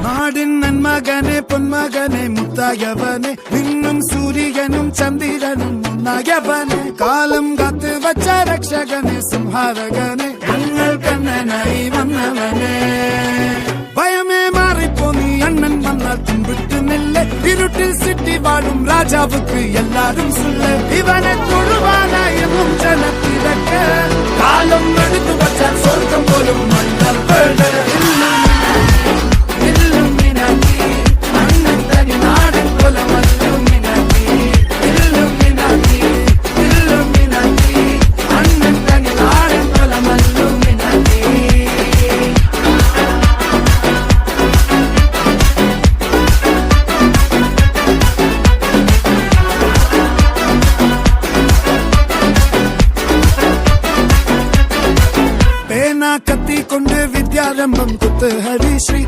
നാടിൻ നന്മകനെ പൊന്മകനെ മുത്തായവനെ നിന്നും സൂര്യനും ചന്ദ്രനും ഒന്നായവനെ കാലം കാത്ത് വച്ച രക്ഷകനെ സംഹാരകനെ ഞങ്ങൾ കണ്ണനായി വന്നവനെ ഭയമേ മാറിപ്പോ നീ അണ്ണൻ വന്നാൽ തുമ്പിട്ട് നെല്ല് ഇരുട്ടിൽ സിറ്റി വാഴും രാജാവുക്ക് എല്ലാരും സുല്ല ഇവനെ തൊഴുവാനായെന്നും ജനത്തിരക്ക് കാലം എടുത്തു വച്ചാൽ സ്വർഗം പോലും മണ്ണൽ വീട് കത്തിക്കൊണ്ട് വിദ്യാരംഭം കുത്ത് ഹരിശ്രീ